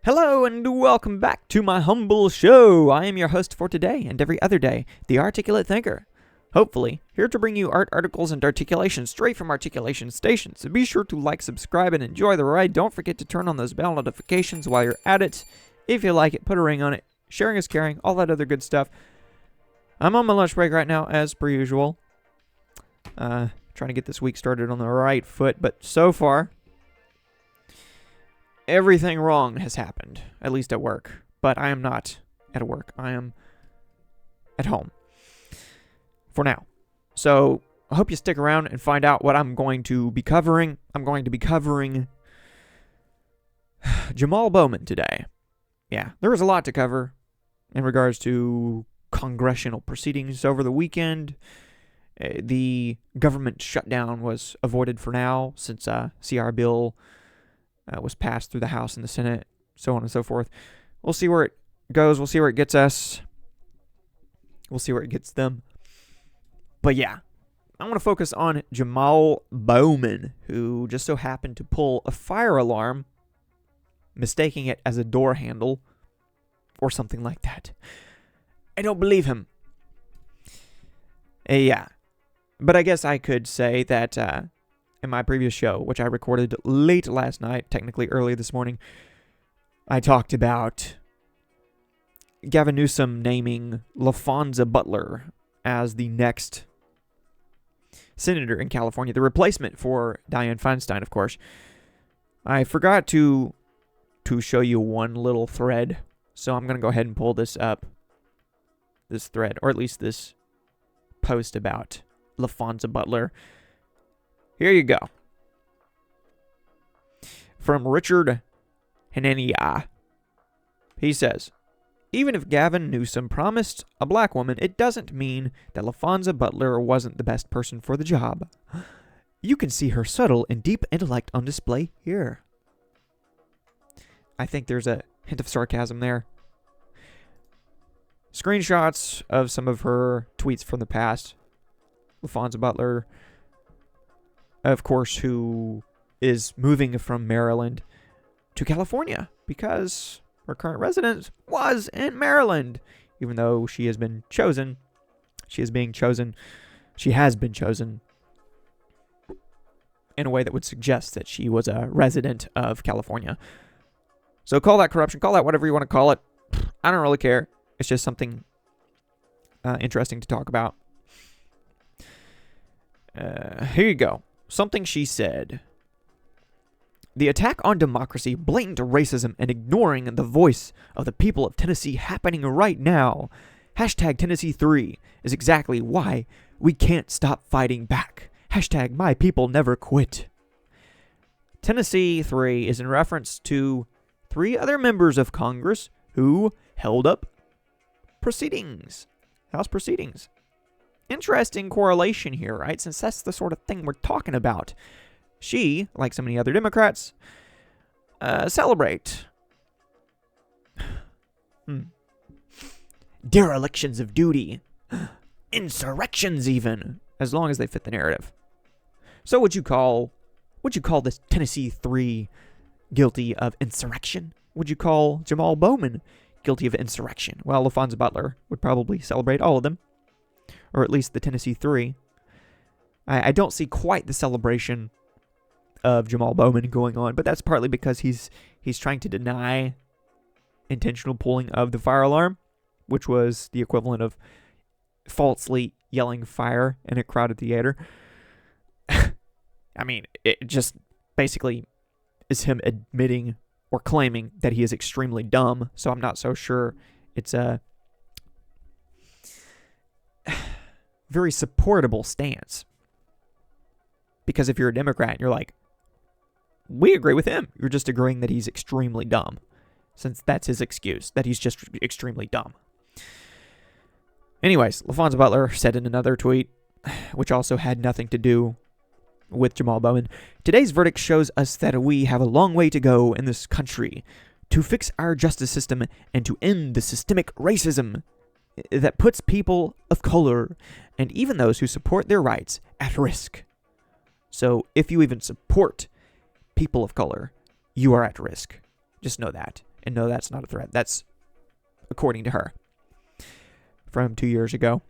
Hello and welcome back to my humble show. I am your host for today and every other day, the Articulate Thinker. Hopefully, here to bring you art, articles, and articulation straight from Articulation Station. So be sure to like, subscribe, and enjoy the ride. Don't forget to turn on those bell notifications while you're at it. If you like it, put a ring on it. Sharing is caring, all that other good stuff. I'm on my lunch break right now, as per usual. Trying to get this week started on the right foot, but so far, everything wrong has happened, at least at work. But I am not at work. I am at home for now. So I hope you stick around and find out what I'm going to be covering. I'm going to be covering Jamaal Bowman today. Yeah, there was a lot to cover in regards to congressional proceedings over the weekend. The government shutdown was avoided for now since CR bill was passed through the House and the Senate, so on and so forth. We'll see where it goes. We'll see where it gets us. We'll see where it gets them. But yeah, I want to focus on Jamaal Bowman, who just so happened to pull a fire alarm, mistaking it as a door handle or something like that. I don't believe him. Yeah. But I guess I could say that in my previous show, which I recorded late last night, technically early this morning, I talked about Gavin Newsom naming LaFonza Butler as the next senator in California, the replacement for Dianne Feinstein, of course. I forgot to show you one little thread, so I'm going to go ahead and pull this up, this thread, or at least this post about LaFonza Butler. Here you go. From Richard Hanania. He says, even if Gavin Newsom promised a black woman, it doesn't mean that LaFonza Butler wasn't the best person for the job. You can see her subtle and deep intellect on display here. I think there's a hint of sarcasm there. Screenshots of some of her tweets from the past. LaFonza Butler, of course, who is moving from Maryland to California because her current residence was in Maryland. Even though she has been chosen, she has been chosen in a way that would suggest that she was a resident of California. So call that corruption, call that whatever you want to call it. I don't really care. It's just something interesting to talk about. Here you go. Something she said. The attack on democracy, blatant racism, and ignoring the voice of the people of Tennessee happening right now. Hashtag Tennessee 3 is exactly why we can't stop fighting back. Hashtag my people never quit. Tennessee 3 is in reference to 3 other members of Congress who held up proceedings. House proceedings. Interesting correlation here, right? Since that's the sort of thing we're talking about. She, like so many other Democrats, celebrate derelictions of duty, insurrections even, as long as they fit the narrative. So would you call this Tennessee 3 guilty of insurrection? Would you call Jamaal Bowman guilty of insurrection? Well, LaFonza Butler would probably celebrate all of them. Or at least the Tennessee 3. I don't see quite the celebration of Jamaal Bowman going on, but that's partly because he's trying to deny intentional pulling of the fire alarm, which was the equivalent of falsely yelling fire in a crowded theater. I mean, it just basically is him admitting or claiming that he is extremely dumb, so I'm not so sure it's a very supportable stance. Because if you're a Democrat and you're like, we agree with him, you're just agreeing that he's extremely dumb. Since that's his excuse, that he's just extremely dumb. Anyways, LaFonza Butler said in another tweet, which also had nothing to do with Jamaal Bowman, today's verdict shows us that we have a long way to go in this country to fix our justice system and to end the systemic racism that puts people of color and even those who support their rights at risk. So if you even support people of color, you are at risk. Just know that. And no, that's not a threat. That's according to her from 2 years ago.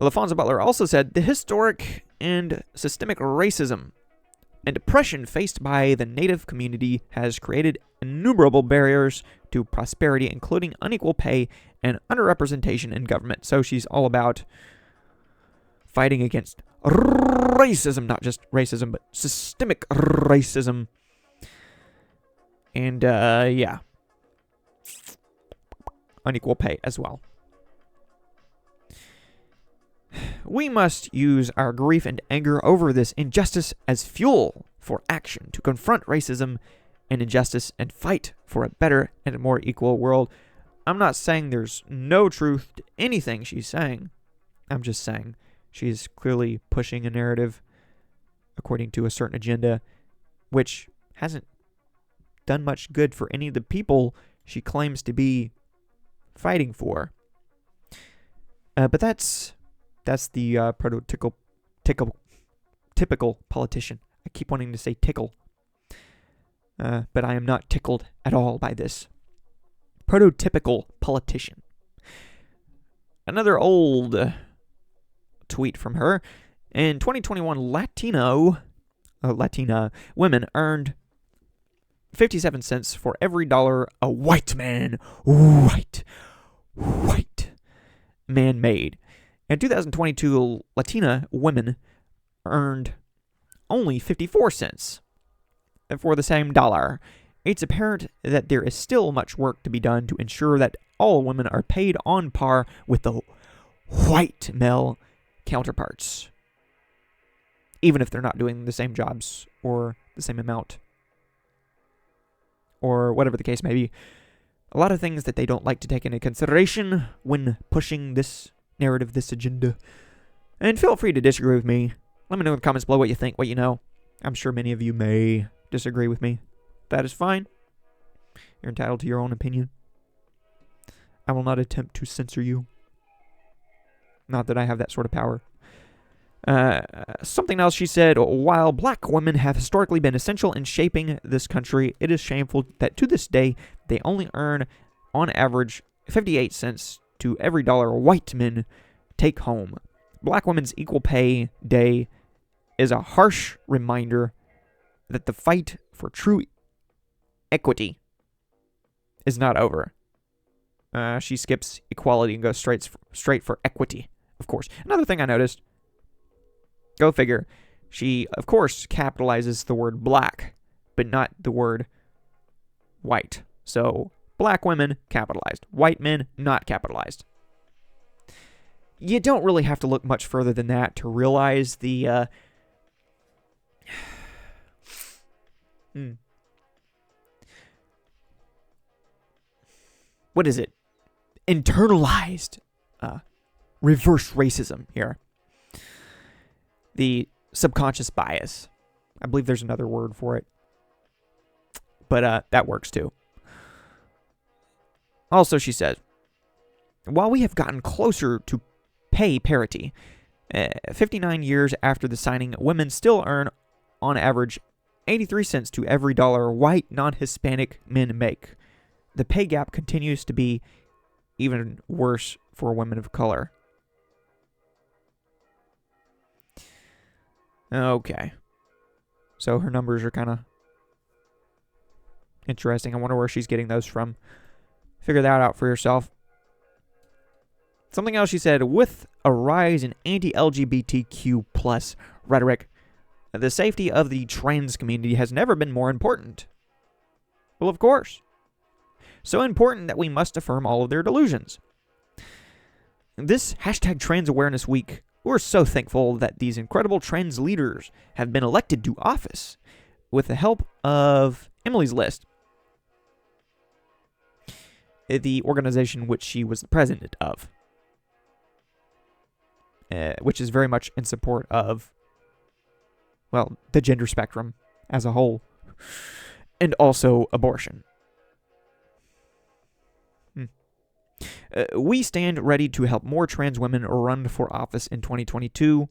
LaFonza Butler also said the historic and systemic racism and oppression faced by the Native community has created innumerable barriers to prosperity, including unequal pay and underrepresentation in government. So she's all about fighting against racism, not just racism, but systemic racism. And, yeah. Unequal pay as well. We must use our grief and anger over this injustice as fuel for action to confront racism and injustice and fight for a better and a more equal world. I'm not saying there's no truth to anything she's saying. I'm just saying she's clearly pushing a narrative according to a certain agenda, which hasn't done much good for any of the people she claims to be fighting for. But that's the typical politician. I keep wanting to say tickle. But I am not tickled at all by this. Prototypical politician. Another old tweet from her. In 2021, Latina women earned 57 cents for every dollar a white man made. In 2022, Latina women earned only 54 cents for the same dollar. It's apparent that there is still much work to be done to ensure that all women are paid on par with the white male counterparts, even if they're not doing the same jobs or the same amount, or whatever the case may be. A lot of things that they don't like to take into consideration when pushing this narrative, this agenda. And feel free to disagree with me. Let me know in the comments below what you think, what you know. I'm sure many of you may disagree with me. That is fine. You're entitled to your own opinion. I will not attempt to censor you. Not that I have that sort of power. Something else she said, while black women have historically been essential in shaping this country, it is shameful that to this day, they only earn, on average, 58 cents to every dollar white men take home. Black women's Equal Pay Day is a harsh reminder that the fight for true equity is not over. She skips equality and goes straight for equity, of course. Another thing I noticed, go figure, she, of course, capitalizes the word black, but not the word white. So, black women, capitalized. White men, not capitalized. You don't really have to look much further than that to realize the, what is it? Internalized reverse racism here. The subconscious bias. I believe there's another word for it. But that works too. Also, she says, while we have gotten closer to pay parity, 59 years after the signing, women still earn, on average, 83 cents to every dollar white non-Hispanic men make. The pay gap continues to be even worse for women of color. Okay. So her numbers are kind of interesting. I wonder where she's getting those from. Figure that out for yourself. Something else she said, with a rise in anti-LGBTQ plus rhetoric, the safety of the trans community has never been more important. Well, of course. So important that we must affirm all of their delusions. This hashtag Trans Awareness Week, we're so thankful that these incredible trans leaders have been elected to office with the help of Emily's List, the organization which she was the president of, which is very much in support of, well, the gender spectrum as a whole, and also abortion. We stand ready to help more trans women run for office in 2022.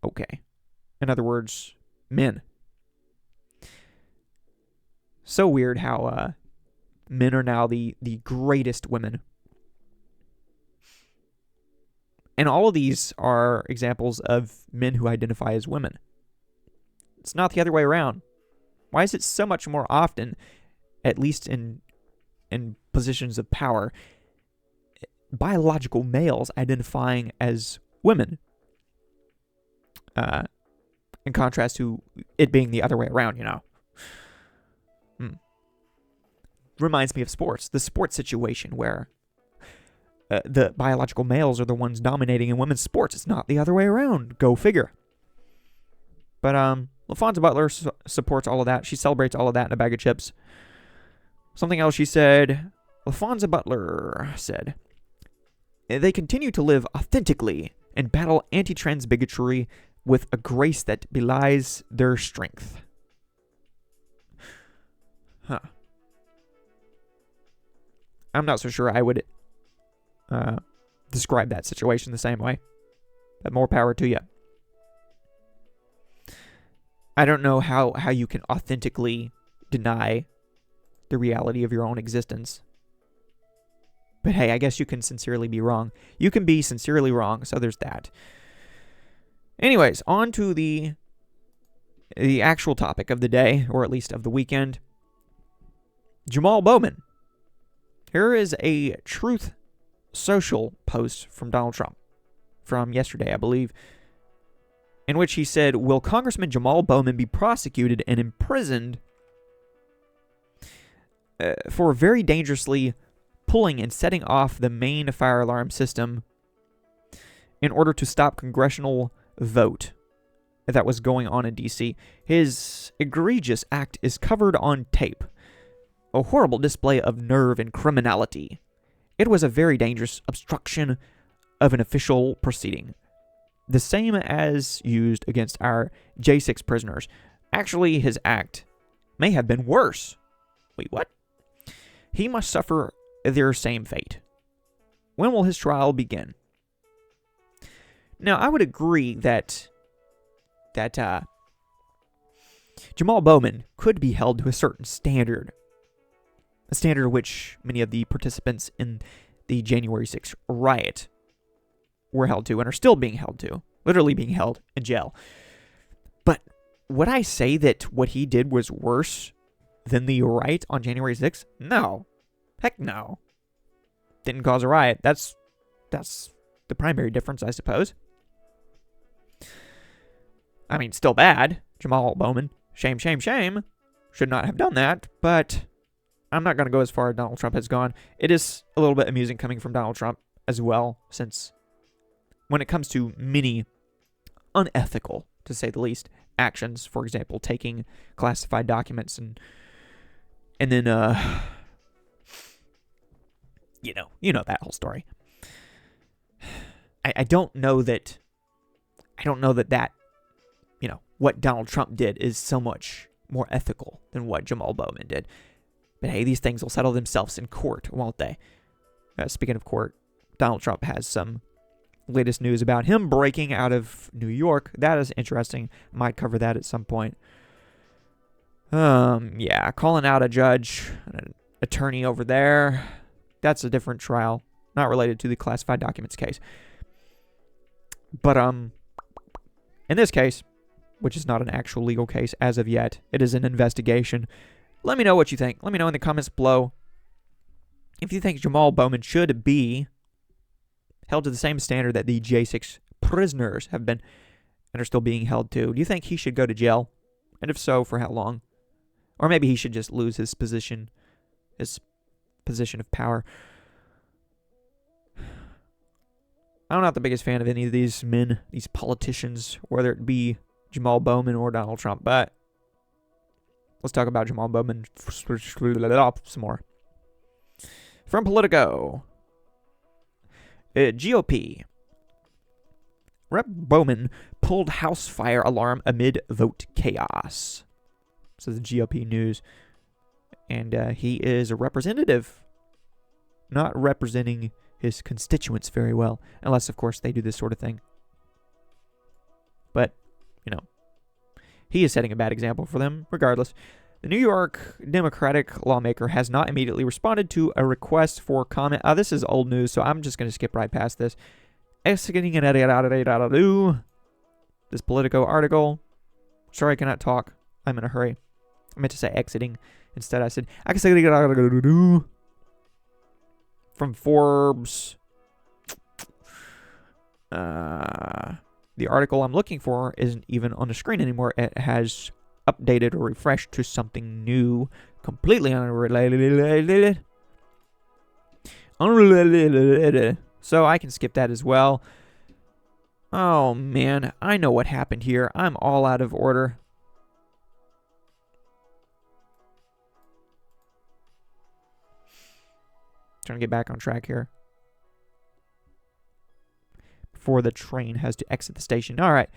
Okay. In other words, men. So weird how men are now the greatest women. And all of these are examples of men who identify as women. It's not the other way around. Why is it so much more often, at least in positions of power, biological males identifying as women? In contrast to it being the other way around, Reminds me of sports. The sports situation where the biological males are the ones dominating in women's sports. It's not the other way around. Go figure. But LaFonza Butler supports all of that. She celebrates all of that in a bag of chips. Something else she said, LaFonza Butler said, they continue to live authentically and battle anti-trans bigotry with a grace that belies their strength. Huh. I'm not so sure I would describe that situation the same way. But more power to you. I don't know how you can authentically deny the reality of your own existence. But hey, I guess you can sincerely be wrong. You can be sincerely wrong, so there's that. Anyways, on to the actual topic of the day, or at least of the weekend. Jamaal Bowman. Here is a Truth Social post from Donald Trump from yesterday, I believe, in which he said, will Congressman Jamaal Bowman be prosecuted and imprisoned for very dangerously pulling and setting off the main fire alarm system in order to stop congressional vote that was going on in D.C. His egregious act is covered on tape. A horrible display of nerve and criminality. It was a very dangerous obstruction of an official proceeding. The same as used against our J6 prisoners. Actually, his act may have been worse. Wait, what? He must suffer their same fate. When will his trial begin? Now, I would agree that Jamaal Bowman could be held to a certain standard. A standard which many of the participants in the January 6th riot were held to and are still being held to. Literally being held in jail. But would I say that what he did was worse than the riot on January 6th? No. Heck no. Didn't cause a riot. That's the primary difference, I suppose. I mean, still bad. Jamaal Bowman. Shame, shame, shame. Should not have done that, but I'm not going to go as far as Donald Trump has gone. It is a little bit amusing coming from Donald Trump as well, since when it comes to many unethical, to say the least, actions, for example, taking classified documents and then, you know that whole story. I don't know that what Donald Trump did is so much more ethical than what Jamaal Bowman did. But hey, these things will settle themselves in court, won't they? Speaking of court, Donald Trump has some latest news about him breaking out of New York. That is interesting. Might cover that at some point. Calling out a judge, an attorney over there. That's a different trial, not related to the classified documents case. But in this case, which is not an actual legal case as of yet, it is an investigation. Let me know what you think. Let me know in the comments below if you think Jamaal Bowman should be held to the same standard that the J6 prisoners have been and are still being held to. Do you think he should go to jail? And if so, for how long? Or maybe he should just lose his position of power. I'm not the biggest fan of any of these men, these politicians, whether it be Jamaal Bowman or Donald Trump, but let's talk about Jamaal Bowman some more. From Politico. GOP. Rep. Bowman pulled House fire alarm amid vote chaos. This is the GOP news. And he is a representative. Not representing his constituents very well. Unless, of course, they do this sort of thing. But, he is setting a bad example for them, regardless. The New York Democratic lawmaker has not immediately responded to a request for comment. This is old news, so I'm just going to skip right past this. This Politico article. Sorry, I cannot talk. I'm in a hurry. I meant to say exiting. Instead, I said, from Forbes. The article I'm looking for isn't even on the screen anymore. It has updated or refreshed to something new, completely unrelated. So I can skip that as well. Oh man, I know what happened here. I'm all out of order. Trying to get back on track here before the train has to exit the station. All right.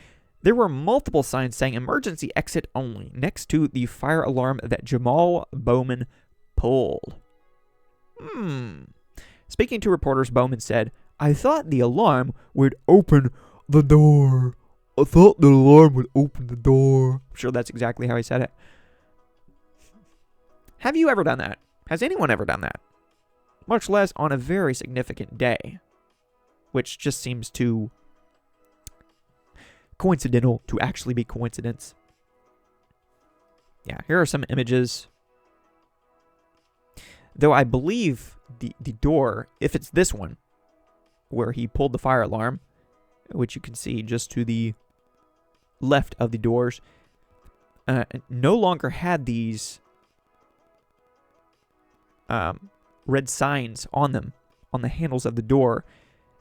There were multiple signs saying emergency exit only next to the fire alarm that Jamaal Bowman pulled. Speaking to reporters, Bowman said, "I thought the alarm would open the door. I thought the alarm would open the door." I'm sure that's exactly how he said it. Have you ever done that? Has anyone ever done that? Much less on a very significant day, which just seems too coincidental to actually be coincidence. Yeah, here are some images. Though I believe the door, if it's this one, where he pulled the fire alarm, which you can see just to the left of the doors, no longer had these red signs on them, on the handles of the door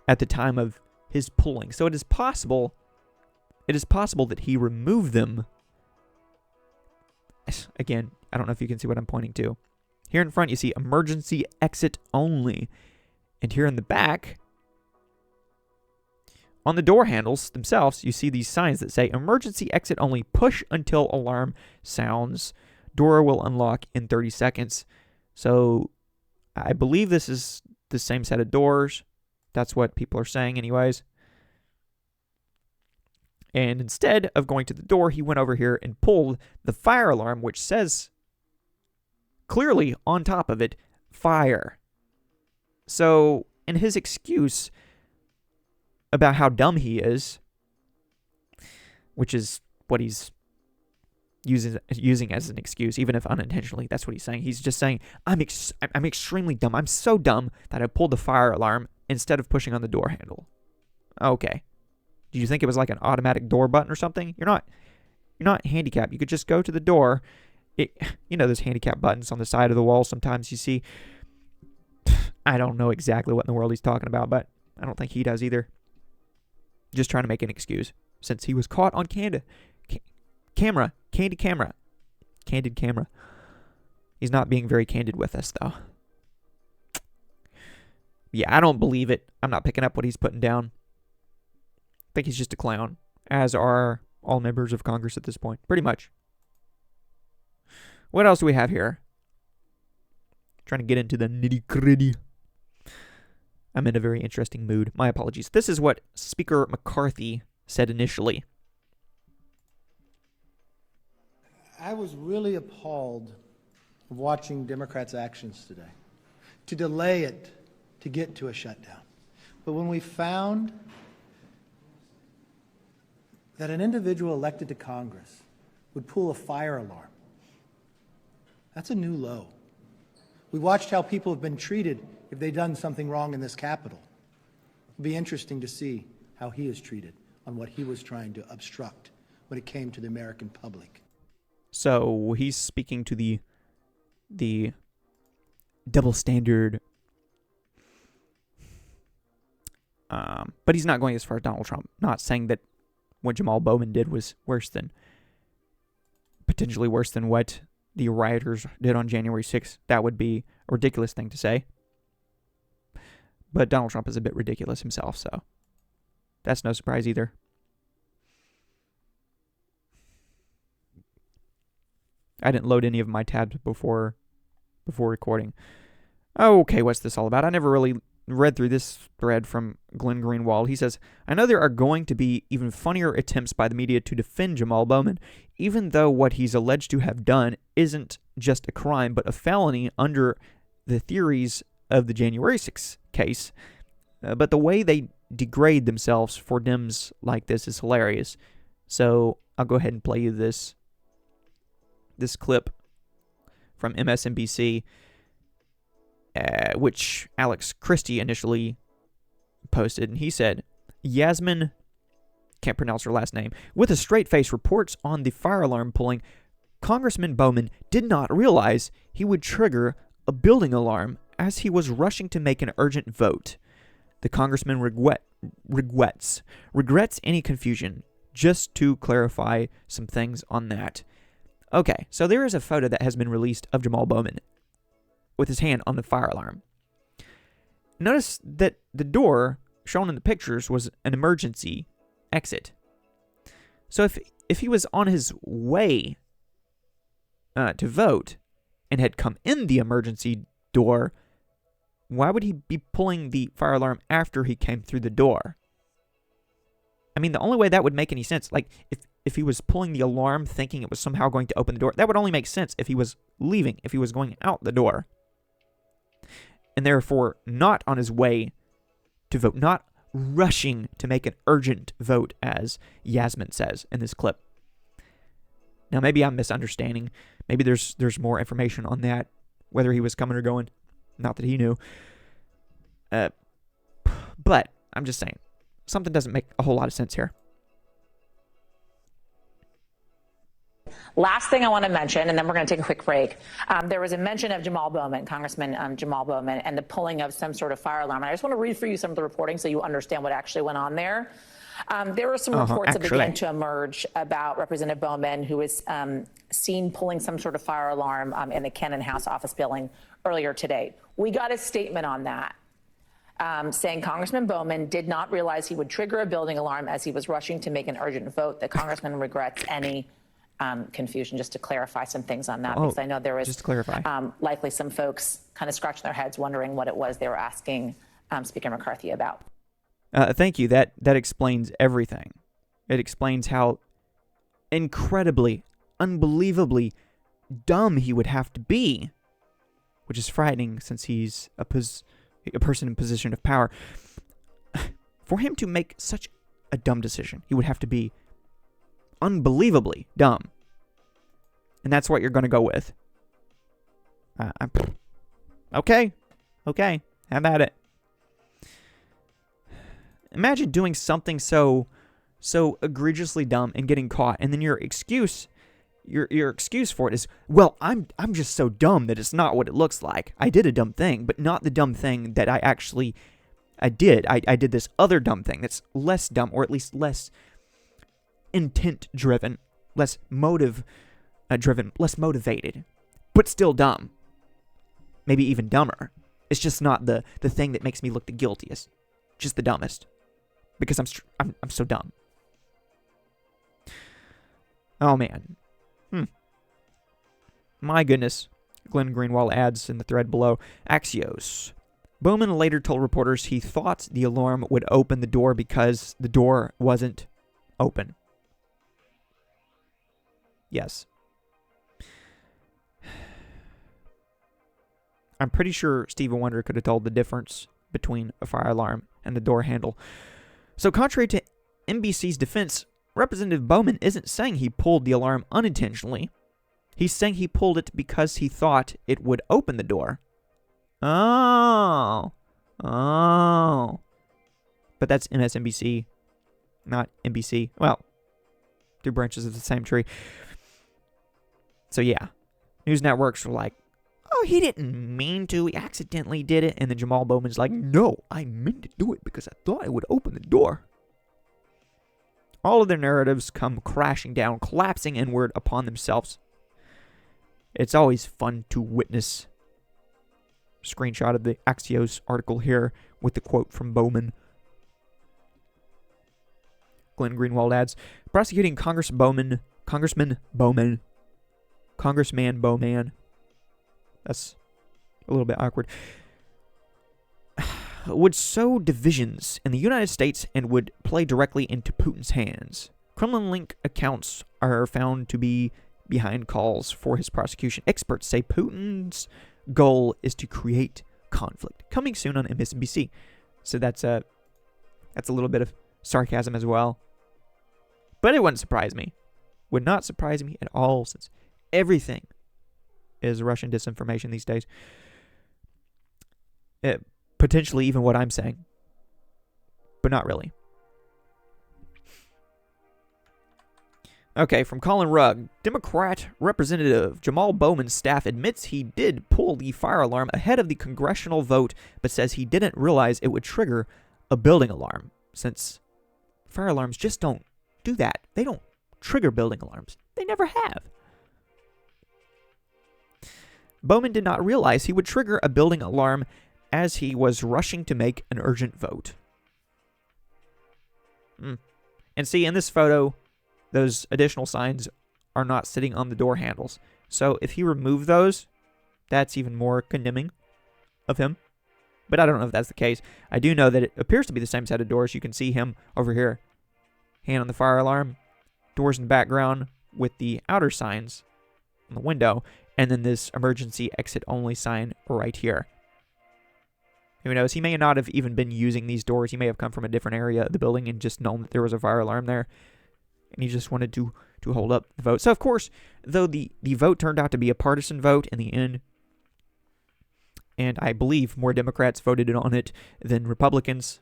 at the time of his pulling. So it is possible that he removed them. Again, I don't know if you can see what I'm pointing to. Here in front, you see emergency exit only. And here in the back, on the door handles themselves, you see these signs that say emergency exit only, push until alarm sounds. Door will unlock in 30 seconds. So I believe this is the same set of doors. That's what people are saying anyways. And instead of going to the door, he went over here and pulled the fire alarm, which says clearly on top of it, fire. So, in his excuse about how dumb he is, which is what he's using as an excuse, even if unintentionally, that's what he's saying. He's just saying, I'm extremely dumb. I'm so dumb that I pulled the fire alarm instead of pushing on the door handle. Okay. Did you think it was like an automatic door button or something? You're not handicapped. You could just go to the door. You know those handicap buttons on the side of the wall sometimes you see. I don't know exactly what in the world he's talking about, but I don't think he does either. Just trying to make an excuse since he was caught on candid camera. He's not being very candid with us, though. Yeah, I don't believe it. I'm not picking up what he's putting down. I think he's just a clown, as are all members of Congress at this point. Pretty much. What else do we have here? Trying to get into the nitty-gritty. I'm in a very interesting mood. My apologies. This is what Speaker McCarthy said initially. I was really appalled of watching Democrats' actions today, to delay it, to get to a shutdown. But when we found that an individual elected to Congress would pull a fire alarm, that's a new low. We watched how people have been treated if they've done something wrong in this Capitol. It'll be interesting to see how he is treated on what he was trying to obstruct when it came to the American public. So he's speaking to the double standard, but he's not going as far as Donald Trump. Not saying that what Jamaal Bowman did was potentially worse than what the rioters did on January 6th. That would be a ridiculous thing to say. But Donald Trump is a bit ridiculous himself, so that's no surprise either. I didn't load any of my tabs before recording. Okay, what's this all about? I never really read through this thread from Glenn Greenwald. He says, I know there are going to be even funnier attempts by the media to defend Jamaal Bowman, even though what he's alleged to have done isn't just a crime, but a felony under the theories of the January 6th case. But the way they degrade themselves for Dems like this is hilarious. So I'll go ahead and play you this clip from MSNBC, which Alex Christie initially posted. And he said, Yasmin, can't pronounce her last name, with a straight face reports on the fire alarm pulling. Congressman Bowman did not realize he would trigger a building alarm as he was rushing to make an urgent vote. The congressman regrets any confusion. Just to clarify some things on that. Okay, so there is a photo that has been released of Jamaal Bowman with his hand on the fire alarm. Notice that the door shown in the pictures was an emergency exit. So if he was on his way to vote and had come in the emergency door, why would he be pulling the fire alarm after he came through the door? I mean, the only way that would make any sense, like if he was pulling the alarm thinking it was somehow going to open the door, that would only make sense if he was leaving, if he was going out the door. And therefore not on his way to vote, not rushing to make an urgent vote, as Yasmin says in this clip. Now, maybe I'm misunderstanding. Maybe there's more information on that, whether he was coming or going. Not that he knew. But I'm just saying, something doesn't make a whole lot of sense here. Last thing I want to mention, and then we're going to take a quick break. There was a mention of Jamaal Bowman, Congressman Jamaal Bowman, and the pulling of some sort of fire alarm. And I just want to read for you some of the reporting so you understand what actually went on there. There were some reports that began to emerge about Representative Bowman, who was seen pulling some sort of fire alarm in the Cannon House office building earlier today. We got a statement on that. Saying Congressman Bowman did not realize he would trigger a building alarm as he was rushing to make an urgent vote. The congressman regrets any confusion, just to clarify some things on that, because I know there was just to clarify. Likely some folks kind of scratching their heads wondering what it was they were asking Speaker McCarthy about. Thank you. That explains everything. It explains how incredibly, unbelievably dumb he would have to be, which is frightening since he's a person in position of power. For him to make such a dumb decision, he would have to be unbelievably dumb. And that's what you're going to go with. Okay, have at it. Imagine doing something so egregiously dumb and getting caught, and then your excuse for it is, well, I'm just so dumb that it's not what it looks like. I did a dumb thing, but not the dumb thing that I did. I did this other dumb thing that's less dumb, or at least less intent-driven, less motive-driven, less motivated, but still dumb. Maybe even dumber. It's just not the thing that makes me look the guiltiest. Just the dumbest. Because I'm so dumb. Oh, man. My goodness. Glenn Greenwald adds in the thread below, Axios. Bowman later told reporters he thought the alarm would open the door because the door wasn't open. Yes. I'm pretty sure Stevie Wonder could have told the difference between a fire alarm and the door handle. So contrary to NBC's defense, Representative Bowman isn't saying he pulled the alarm unintentionally. He's saying he pulled it because he thought it would open the door. Oh. But that's MSNBC, not NBC. Well, two branches of the same tree. So yeah, news networks were like, oh, he didn't mean to. He accidentally did it. And then Jamaal Bowman's like, no, I meant to do it because I thought it would open the door. All of their narratives come crashing down, collapsing inward upon themselves. It's always fun to witness. Screenshot of the Axios article here with the quote from Bowman. Glenn Greenwald adds, prosecuting Congressman Bowman. That's a little bit awkward. would sow divisions in the United States and would play directly into Putin's hands. Kremlin-linked accounts are found to be behind calls for his prosecution. Experts say Putin's goal is to create conflict. Coming soon on MSNBC. So that's a little bit of sarcasm as well. But it wouldn't surprise me. Would not surprise me at all, since everything is Russian disinformation these days. Potentially even what I'm saying. But not really. Okay, from Colin Rugg. Democrat Representative Jamaal Bowman's staff admits he did pull the fire alarm ahead of the congressional vote, but says he didn't realize it would trigger a building alarm, since fire alarms just don't do that. They don't trigger building alarms. They never have. Bowman did not realize he would trigger a building alarm as he was rushing to make an urgent vote. And see, in this photo, those additional signs are not sitting on the door handles. So if he removed those, that's even more condemning of him. But I don't know if that's the case. I do know that it appears to be the same set of doors. You can see him over here, hand on the fire alarm, doors in the background with the outer signs on the window, and then this emergency exit only sign right here. Who knows? He may not have even been using these doors. He may have come from a different area of the building and just known that there was a fire alarm there. And he just wanted to hold up the vote. So, of course, though the vote turned out to be a partisan vote in the end, and I believe more Democrats voted on it than Republicans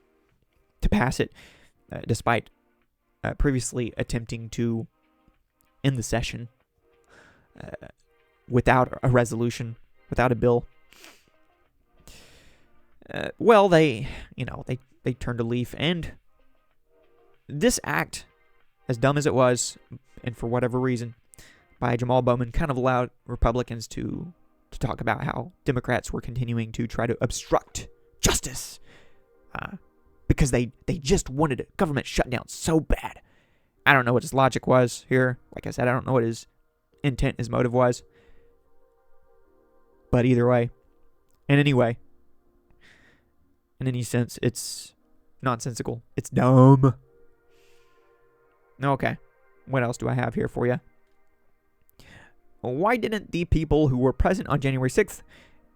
to pass it, despite previously attempting to end the session without a resolution, without a bill. Well, they turned a leaf, and this act, as dumb as it was, and for whatever reason, by Jamaal Bowman, kind of allowed Republicans to talk about how Democrats were continuing to try to obstruct justice because they just wanted a government shutdown so bad. I don't know what his logic was here. Like I said, I don't know what his intent, his motive was. But either way, in any sense, it's nonsensical. It's dumb. Okay, what else do I have here for you? Why didn't the people who were present on January 6th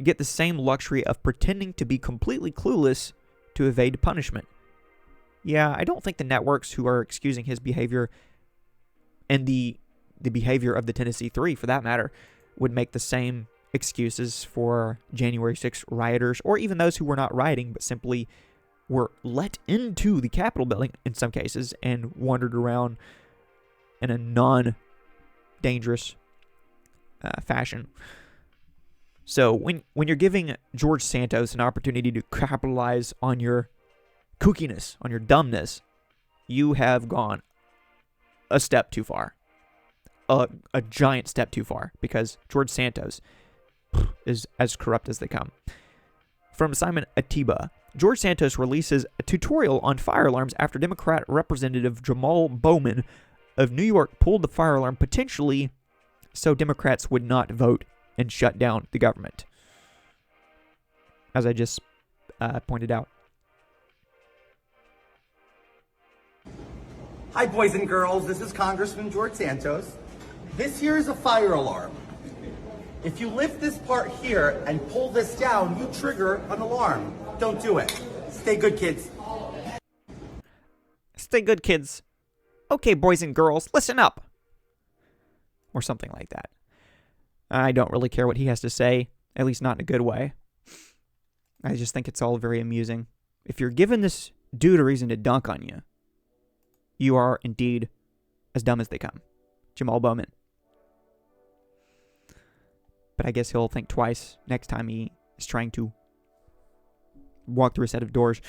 get the same luxury of pretending to be completely clueless to evade punishment? Yeah, I don't think the networks who are excusing his behavior, and the behavior of the Tennessee Three, for that matter, would make the same excuses for January 6th rioters, or even those who were not rioting but simply were let into the Capitol building in some cases and wandered around in a non-dangerous fashion. So when you're giving George Santos an opportunity to capitalize on your kookiness, on your dumbness, you have gone a step too far. A giant step too far, because George Santos is as corrupt as they come. From Simon Atiba, George Santos releases a tutorial on fire alarms after Democrat Representative Jamaal Bowman of New York pulled the fire alarm, potentially so Democrats would not vote and shut down the government, as I just pointed out. Hi, boys and girls. This is Congressman George Santos. This here is a fire alarm. If you lift this part here and pull this down, you trigger an alarm. Don't do it. Stay good, kids. Stay good, kids. Okay, boys and girls, listen up. Or something like that. I don't really care what he has to say, at least not in a good way. I just think it's all very amusing. If you're given this dude a reason to dunk on you, you are indeed as dumb as they come. Jamaal Bowman. But I guess he'll think twice next time he is trying to walk through a set of doors.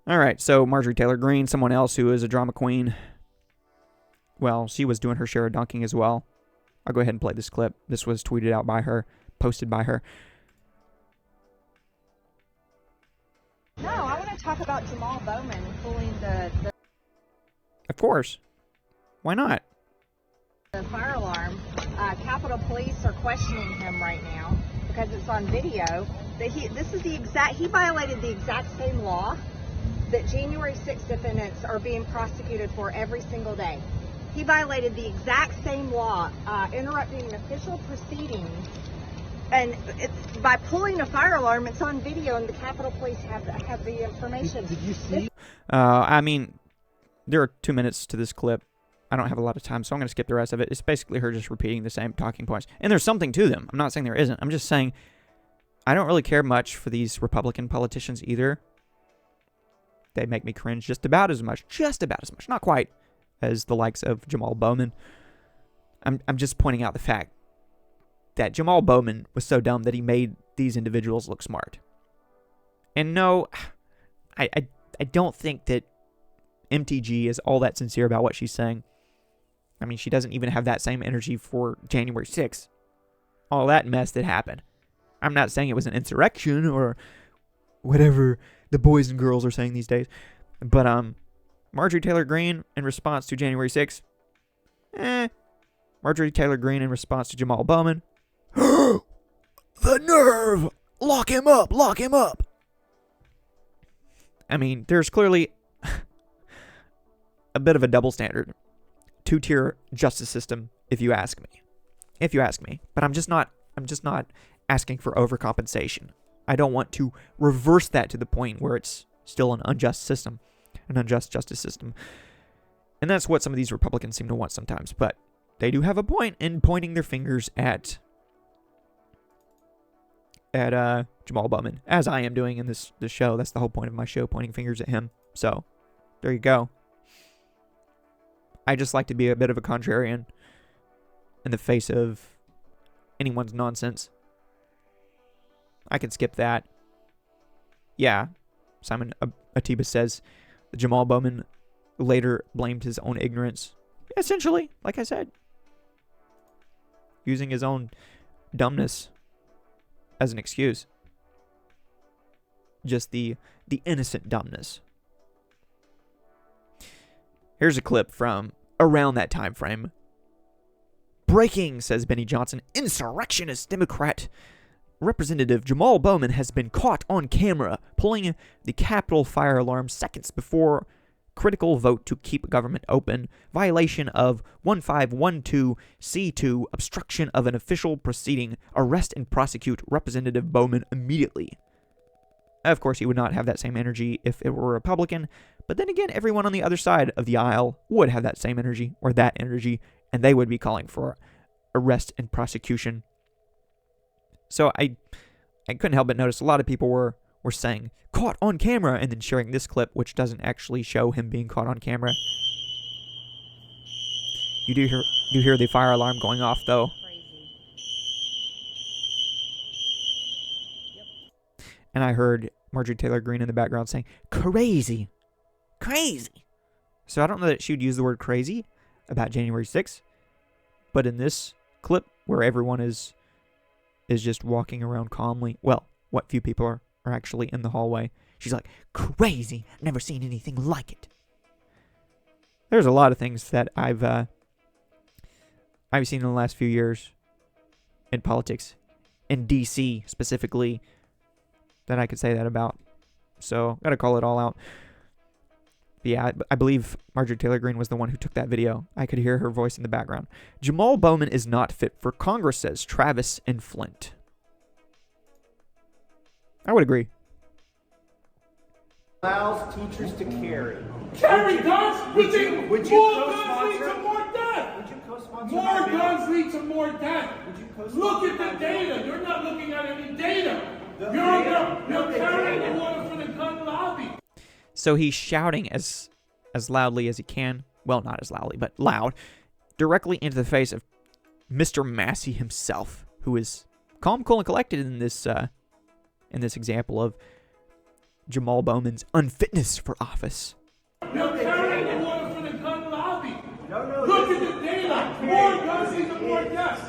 Alright, so Marjorie Taylor Greene, someone else who is a drama queen. Well, she was doing her share of dunking as well. I'll go ahead and play this clip. This was tweeted out by her, posted by her. No, I want to talk about Jamaal Bowman pulling the Of course. Why not? fire alarm. Capitol Police are questioning him right now because it's on video. that he violated the exact same law that January 6th defendants are being prosecuted for every single day. He violated the exact same law, interrupting an official proceeding, and it's by pulling a fire alarm. It's on video, and the Capitol Police have the information. Did you see? I mean, there are 2 minutes to this clip. I don't have a lot of time, so I'm going to skip the rest of it. It's basically her just repeating the same talking points. And there's something to them. I'm not saying there isn't. I'm just saying I don't really care much for these Republican politicians either. They make me cringe just about as much. Not quite as the likes of Jamaal Bowman. I'm just pointing out the fact that Jamaal Bowman was so dumb that he made these individuals look smart. And no, I don't think that MTG is all that sincere about what she's saying. I mean, she doesn't even have that same energy for January 6th. All that mess that happened. I'm not saying it was an insurrection or whatever the boys and girls are saying these days. But Marjorie Taylor Greene in response to January 6th. Marjorie Taylor Greene in response to Jamaal Bowman. The nerve! Lock him up! Lock him up! I mean, there's clearly a bit of a double standard. Two-tier justice system, if you ask me. But I'm just not asking for overcompensation. I don't want to reverse that to the point where it's still an unjust system, an unjust justice system. And that's what some of these Republicans seem to want sometimes. But they do have a point in pointing their fingers at Jamaal Bowman, as I am doing in this show. That's the whole point of my show, pointing fingers at him. So, there you go. I just like to be a bit of a contrarian in the face of anyone's nonsense. I could skip that. Yeah, Simon Atiba says Jamaal Bowman later blamed his own ignorance. Essentially, like I said, using his own dumbness as an excuse. Just the innocent dumbness. Here's a clip from around that time frame. Breaking, says Benny Johnson, insurrectionist Democrat Representative Jamaal Bowman has been caught on camera pulling the Capitol fire alarm seconds before critical vote to keep government open, violation of 1512C2, obstruction of an official proceeding, arrest and prosecute Representative Bowman immediately. Of course, he would not have that same energy if it were a Republican, but then again, everyone on the other side of the aisle would have that same energy, or that energy, and they would be calling for arrest and prosecution. So I couldn't help but notice a lot of people were saying, caught on camera, and then sharing this clip, which doesn't actually show him being caught on camera. You do hear the fire alarm going off, though. And I heard Marjorie Taylor Greene in the background saying, crazy. Crazy. So I don't know that she would use the word crazy about January 6th. But in this clip, where everyone is just walking around calmly, well, what few people are actually in the hallway, she's like, crazy. Never seen anything like it. There's a lot of things that I've seen in the last few years in politics, in D.C. specifically, that I could say that about. So, gotta call it all out. But yeah, I believe Marjorie Taylor Greene was the one who took that video. I could hear her voice in the background. Jamaal Bowman is not fit for Congress, says Travis in Flint. I would agree. Allows teachers to carry. Carry guns? Would you More guns lead to more death. Would you co-sponsor More that bill? guns lead to more death. Would you co-sponsor Look at that the bill? data. You're not looking at any data. The You're data. carrying the water for the gun lobby. So he's shouting as loudly as he can. Well, not as loudly, but loud. Directly into the face of Mr. Massey himself, who is calm, cool, and collected in this example of Jamaal Bowman's unfitness for office. You're carrying the water for the gun lobby. No, Look at the data. More guns lead to more deaths.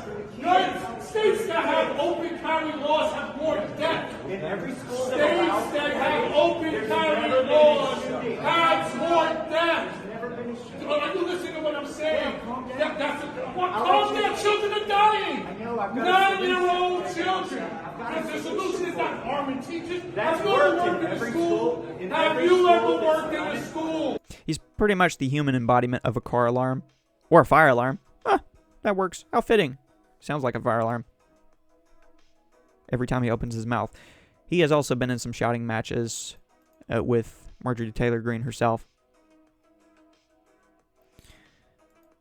States that have open carry laws have more deaths. In every school that States allows that carry, have open there's carry never been a laws shooting. have more deaths. There's never been a shooting. Are you listening to what I'm saying? Calm down, children are dying. 9-year-old children. Because the solution is not arming teachers. Have you ever worked in a school? Have you ever worked in a school? He's pretty much the human embodiment of a car alarm. Or a fire alarm. Huh, that works. How fitting. Sounds like a fire alarm. Every time he opens his mouth. He has also been in some shouting matches with Marjorie Taylor Greene herself.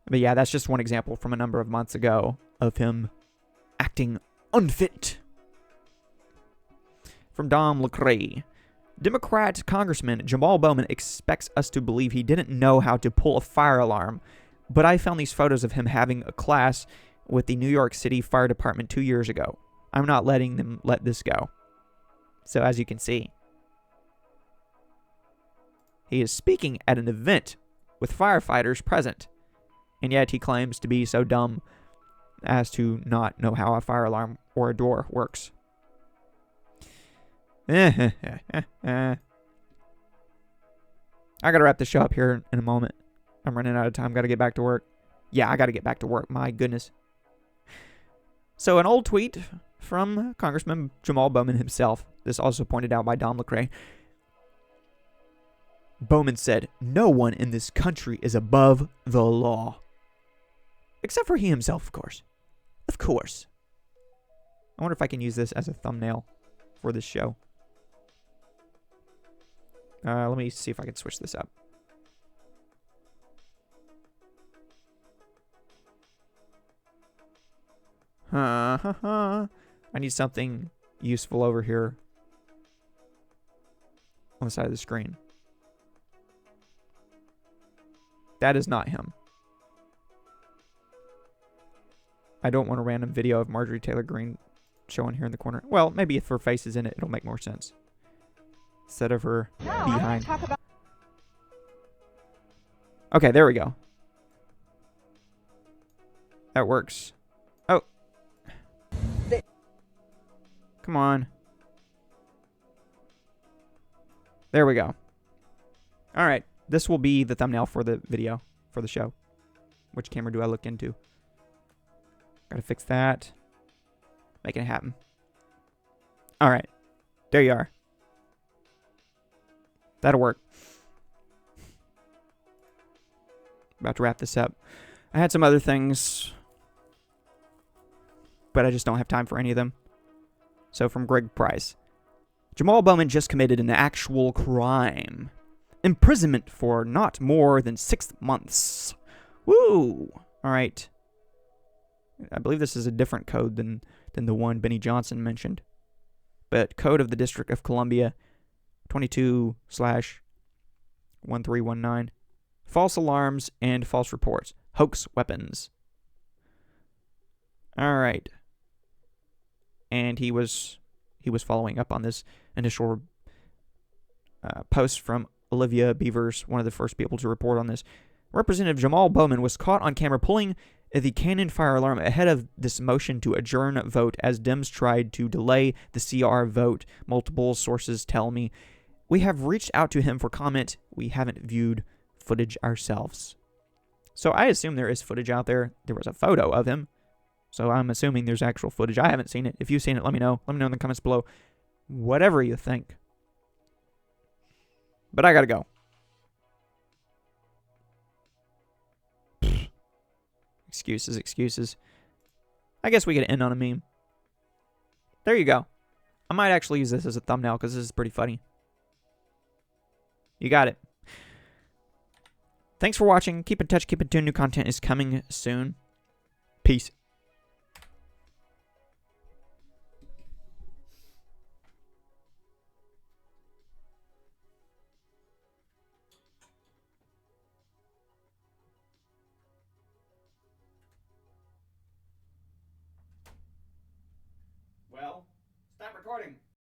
But yeah, that's just one example from a number of months ago of him acting unfit. From Dom Lecrae. Democrat Congressman Jamaal Bowman expects us to believe he didn't know how to pull a fire alarm, but I found these photos of him having a class with the New York City Fire Department 2 years ago. I'm not letting them let this go. So as you can see, he is speaking at an event with firefighters present, and yet he claims to be so dumb as to not know how a fire alarm or a door works. I gotta wrap this show up here in a moment. I'm running out of time. Gotta get back to work. Yeah, I gotta get back to work. My goodness. So an old tweet from Congressman Jamaal Bowman himself. This also pointed out by Dom Lecrae. Bowman said, "No one in this country is above the law." Except for he himself, of course. Of course. I wonder if I can use this as a thumbnail for this show. Let me see if I can switch this up. I need something useful over here on the side of the screen. That is not him. I don't want a random video of Marjorie Taylor Greene showing here in the corner. Well, maybe if her face is in it, it'll make more sense. Instead of her behind. Okay, there we go. That works. Oh. Come on. There we go. All right. This will be the thumbnail for the video, for the show. Which camera do I look into? Gotta fix that. Making it happen. All right. There you are. That'll work. About to wrap this up. I had some other things, but I just don't have time for any of them. So from Greg Price. Jamaal Bowman just committed an actual crime. Imprisonment for not more than 6 months. Woo! All right. I believe this is a different code than the one Benny Johnson mentioned. But Code of the District of Columbia 22/1319. False alarms and false reports. Hoax weapons. All right. And he was following up on this initial post from Olivia Beavers, one of the first people to report on this. Representative Jamaal Bowman was caught on camera pulling the cannon fire alarm ahead of this motion to adjourn vote as Dems tried to delay the CR vote. Multiple sources tell me. We have reached out to him for comment. We haven't viewed footage ourselves. So I assume there is footage out there. There was a photo of him. So I'm assuming there's actual footage. I haven't seen it. If you've seen it, let me know. Let me know in the comments below. Whatever you think. But I gotta go. Excuses, excuses. I guess we could end on a meme. There you go. I might actually use this as a thumbnail because this is pretty funny. You got it. Thanks for watching. Keep in touch. Keep in tune. New content is coming soon. Peace. Well...